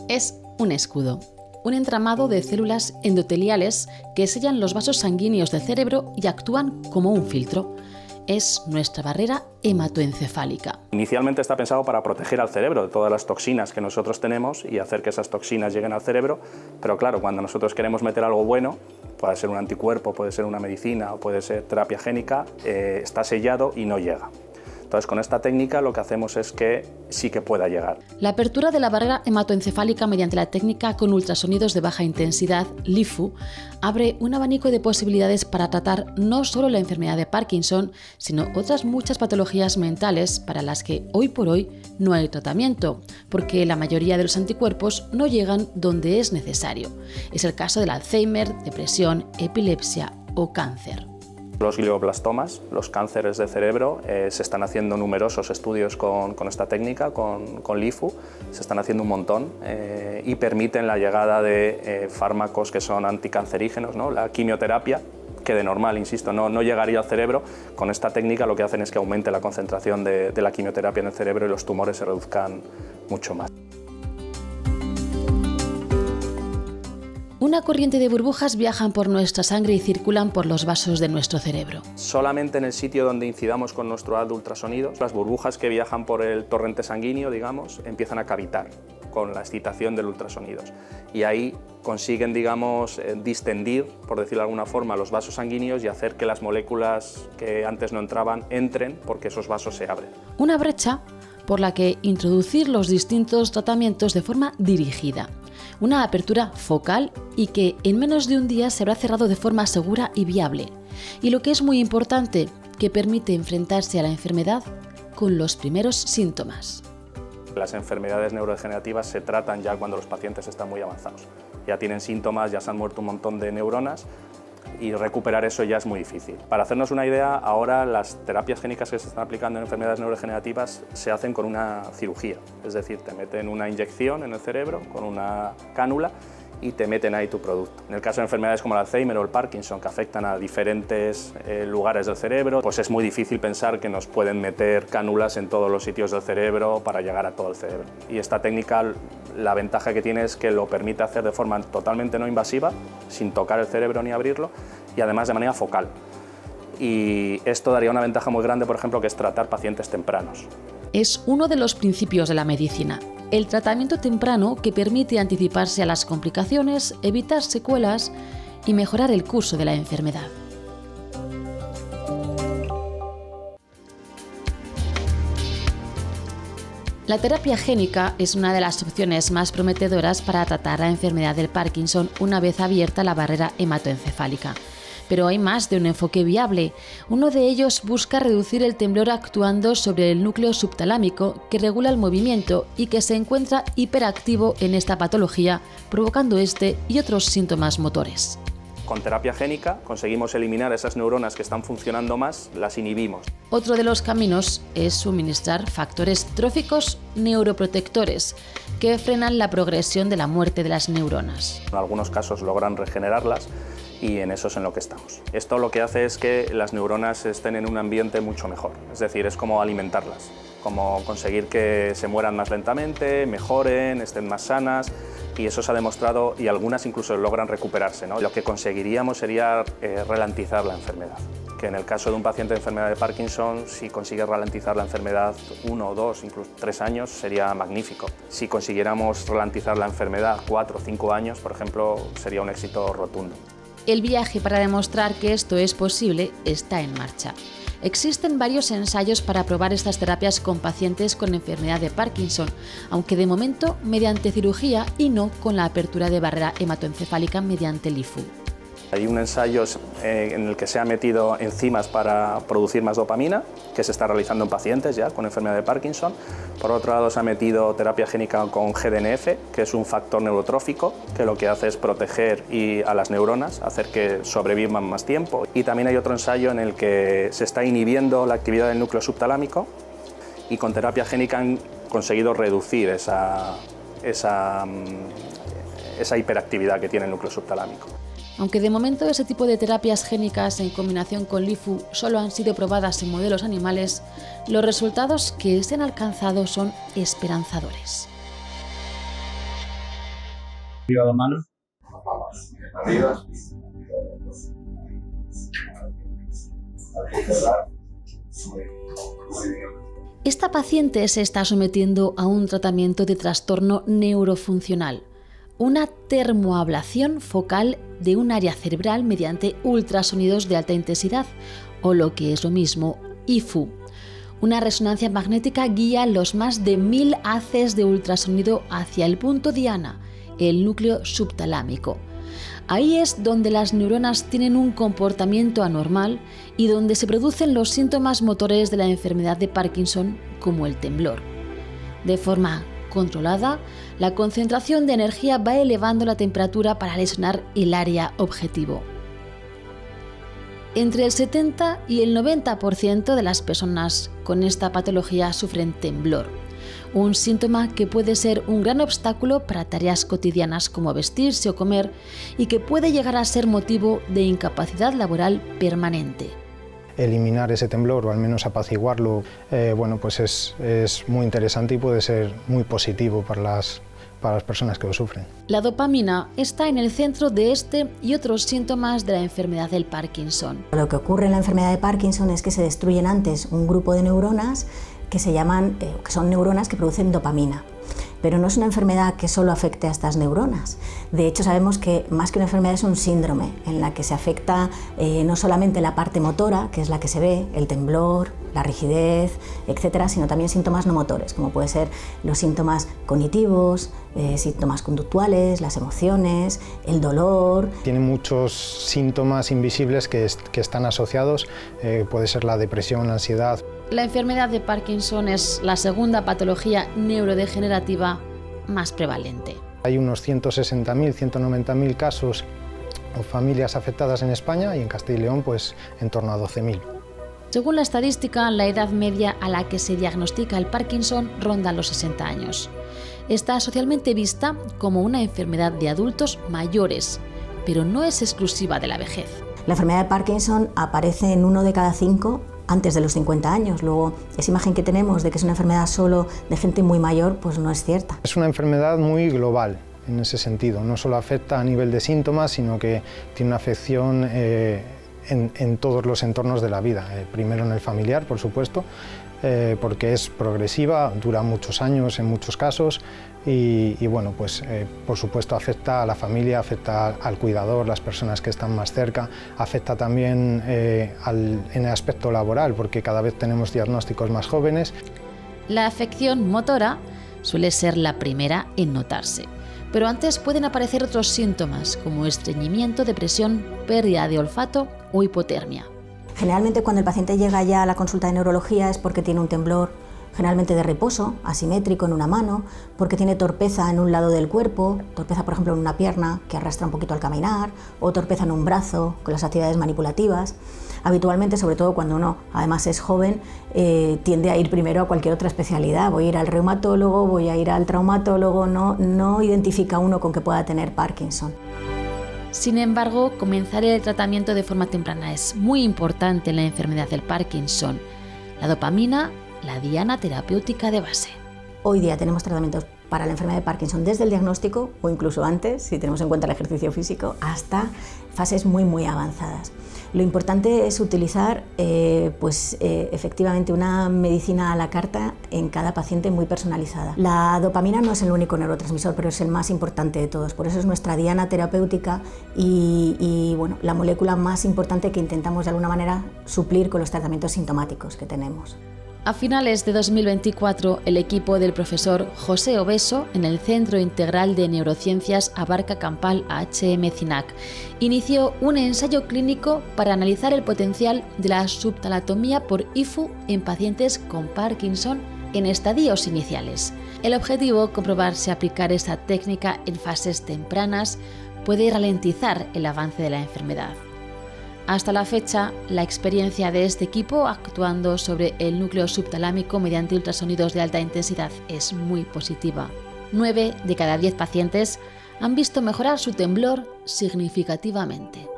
Es un escudo, un entramado de células endoteliales que sellan los vasos sanguíneos del cerebro y actúan como un filtro. Es nuestra barrera hematoencefálica. Inicialmente está pensado para proteger al cerebro de todas las toxinas que nosotros tenemos y hacer que esas toxinas lleguen al cerebro, pero claro, cuando nosotros queremos meter algo bueno, puede ser un anticuerpo, puede ser una medicina o puede ser terapia génica, está sellado y no llega. Entonces, con esta técnica lo que hacemos es que sí que pueda llegar. La apertura de la barrera hematoencefálica mediante la técnica con ultrasonidos de baja intensidad, LIFU, abre un abanico de posibilidades para tratar no solo la enfermedad de Parkinson, sino otras muchas patologías mentales para las que hoy por hoy no hay tratamiento, porque la mayoría de los anticuerpos no llegan donde es necesario. Es el caso del Alzheimer, depresión, epilepsia o cáncer. Los glioblastomas, los cánceres de cerebro, se están haciendo numerosos estudios con esta técnica, con LIFU, se están haciendo un montón y permiten la llegada de fármacos que son anticancerígenos, ¿no? La quimioterapia, que de normal, insisto, no llegaría al cerebro, con esta técnica lo que hacen es que aumente la concentración de la quimioterapia en el cerebro y los tumores se reduzcan mucho más. Una corriente de burbujas viajan por nuestra sangre y circulan por los vasos de nuestro cerebro. Solamente en el sitio donde incidamos con nuestro haz de ultrasonidos, las burbujas que viajan por el torrente sanguíneo, digamos, empiezan a cavitar con la excitación del ultrasonidos. Y ahí consiguen, digamos, distendir, por decirlo de alguna forma, los vasos sanguíneos y hacer que las moléculas que antes no entraban, entren porque esos vasos se abren. Una brecha por la que introducir los distintos tratamientos de forma dirigida. Una apertura focal y que en menos de un día se habrá cerrado de forma segura y viable. Y lo que es muy importante, que permite enfrentarse a la enfermedad con los primeros síntomas. Las enfermedades neurodegenerativas se tratan ya cuando los pacientes están muy avanzados. Ya tienen síntomas, ya se han muerto un montón de neuronas y recuperar eso ya es muy difícil. Para hacernos una idea, ahora las terapias génicas que se están aplicando en enfermedades neurodegenerativas se hacen con una cirugía, es decir, te meten una inyección en el cerebro con una cánula y te meten ahí tu producto. En el caso de enfermedades como el Alzheimer o el Parkinson, que afectan a diferentes lugares del cerebro, pues es muy difícil pensar que nos pueden meter cánulas en todos los sitios del cerebro para llegar a todo el cerebro. Y esta técnica, la ventaja que tiene es que lo permite hacer de forma totalmente no invasiva, sin tocar el cerebro ni abrirlo, y además de manera focal. Y esto daría una ventaja muy grande, por ejemplo, que es tratar pacientes tempranos. Es uno de los principios de la medicina. El tratamiento temprano que permite anticiparse a las complicaciones, evitar secuelas y mejorar el curso de la enfermedad. La terapia génica es una de las opciones más prometedoras para tratar la enfermedad del Parkinson una vez abierta la barrera hematoencefálica. Pero hay más de un enfoque viable. Uno de ellos busca reducir el temblor actuando sobre el núcleo subtalámico que regula el movimiento y que se encuentra hiperactivo en esta patología, provocando este y otros síntomas motores. Con terapia génica conseguimos eliminar esas neuronas que están funcionando más, las inhibimos. Otro de los caminos es suministrar factores tróficos neuroprotectores que frenan la progresión de la muerte de las neuronas. En algunos casos logran regenerarlas y en eso es en lo que estamos. Esto lo que hace es que las neuronas estén en un ambiente mucho mejor, es decir, es como alimentarlas, como conseguir que se mueran más lentamente, mejoren, estén más sanas, y eso se ha demostrado y algunas incluso logran recuperarse, ¿no? Lo que conseguiríamos sería ralentizar la enfermedad, que en el caso de un paciente de enfermedad de Parkinson, si consigue ralentizar la enfermedad 1 o 2, incluso 3 años, sería magnífico. Si consiguiéramos ralentizar la enfermedad 4 o 5 años, por ejemplo, sería un éxito rotundo. El viaje para demostrar que esto es posible está en marcha. Existen varios ensayos para probar estas terapias con pacientes con enfermedad de Parkinson, aunque de momento mediante cirugía y no con la apertura de barrera hematoencefálica mediante LIFU. Hay un ensayo en el que se ha metido enzimas para producir más dopamina, que se está realizando en pacientes ya con enfermedad de Parkinson. Por otro lado, se ha metido terapia génica con GDNF, que es un factor neurotrófico, que lo que hace es proteger a las neuronas, hacer que sobrevivan más tiempo. Y también hay otro ensayo en el que se está inhibiendo la actividad del núcleo subtalámico y con terapia génica han conseguido reducir esa hiperactividad que tiene el núcleo subtalámico. Aunque de momento ese tipo de terapias génicas en combinación con LIFU solo han sido probadas en modelos animales, los resultados que se han alcanzado son esperanzadores. Arriba la mano. Arriba. Esta paciente se está sometiendo a un tratamiento de trastorno neurofuncional, una termoablación focal de un área cerebral mediante ultrasonidos de alta intensidad, o lo que es lo mismo, IFU. Una resonancia magnética guía los más de 1000 haces de ultrasonido hacia el punto diana, el núcleo subtalámico. Ahí es donde las neuronas tienen un comportamiento anormal y donde se producen los síntomas motores de la enfermedad de Parkinson, como el temblor. De forma controlada, la concentración de energía va elevando la temperatura para lesionar el área objetivo. Entre el 70 y el 90% de las personas con esta patología sufren temblor, un síntoma que puede ser un gran obstáculo para tareas cotidianas como vestirse o comer y que puede llegar a ser motivo de incapacidad laboral permanente. Eliminar ese temblor o al menos apaciguarlo, pues es muy interesante y puede ser muy positivo para las personas que lo sufren. La dopamina está en el centro de este y otros síntomas de la enfermedad del Parkinson. Lo que ocurre en la enfermedad de Parkinson es que se destruyen antes un grupo de neuronas que son neuronas que producen dopamina. Pero no es una enfermedad que solo afecte a estas neuronas. De hecho, sabemos que más que una enfermedad es un síndrome en la que se afecta no solamente la parte motora, que es la que se ve, el temblor, la rigidez, etcétera, sino también síntomas no motores, como pueden ser los síntomas cognitivos, síntomas conductuales, las emociones, el dolor. Tiene muchos síntomas invisibles que están asociados, puede ser la depresión, la ansiedad. La enfermedad de Parkinson es la segunda patología neurodegenerativa más prevalente. Hay unos 160.000, 190.000 casos o familias afectadas en España y en Castilla y León pues en torno a 12.000. Según la estadística, la edad media a la que se diagnostica el Parkinson ronda los 60 años. Está socialmente vista como una enfermedad de adultos mayores, pero no es exclusiva de la vejez. La enfermedad de Parkinson aparece en 1 de cada 5 antes de los 50 años. Luego, esa imagen que tenemos de que es una enfermedad solo de gente muy mayor, pues no es cierta. Es una enfermedad muy global en ese sentido. No solo afecta a nivel de síntomas, sino que tiene una afección en todos los entornos de la vida. Primero en el familiar, por supuesto, porque es progresiva, dura muchos años en muchos casos y bueno, pues por supuesto afecta a la familia, afecta al cuidador, las personas que están más cerca, afecta también en el aspecto laboral, porque cada vez tenemos diagnósticos más jóvenes. La afección motora suele ser la primera en notarse, pero antes pueden aparecer otros síntomas como estreñimiento, depresión, pérdida de olfato o hipotermia. Generalmente cuando el paciente llega ya a la consulta de neurología es porque tiene un temblor, generalmente de reposo, asimétrico en una mano, porque tiene torpeza en un lado del cuerpo, torpeza por ejemplo en una pierna que arrastra un poquito al caminar, o torpeza en un brazo con las actividades manipulativas. Habitualmente, sobre todo cuando uno además es joven, tiende a ir primero a cualquier otra especialidad. Voy a ir al reumatólogo, voy a ir al traumatólogo, no identifica uno con que pueda tener Parkinson. Sin embargo, comenzar el tratamiento de forma temprana es muy importante en la enfermedad del Parkinson. La dopamina, la diana terapéutica de base. Hoy día tenemos tratamientos para la enfermedad de Parkinson desde el diagnóstico o incluso antes, si tenemos en cuenta el ejercicio físico, hasta fases muy avanzadas. Lo importante es utilizar efectivamente una medicina a la carta en cada paciente muy personalizada. La dopamina no es el único neurotransmisor, pero es el más importante de todos. Por eso es nuestra diana terapéutica y la molécula más importante que intentamos de alguna manera suplir con los tratamientos sintomáticos que tenemos. A finales de 2024, el equipo del profesor José Obeso, en el Centro Integral de Neurociencias Abarca Campal HM CINAC, inició un ensayo clínico para analizar el potencial de la subtalatomía por IFU en pacientes con Parkinson en estadios iniciales. El objetivo, comprobar si aplicar esta técnica en fases tempranas puede ralentizar el avance de la enfermedad. Hasta la fecha, la experiencia de este equipo actuando sobre el núcleo subtalámico mediante ultrasonidos de alta intensidad es muy positiva. 9 de cada 10 pacientes han visto mejorar su temblor significativamente.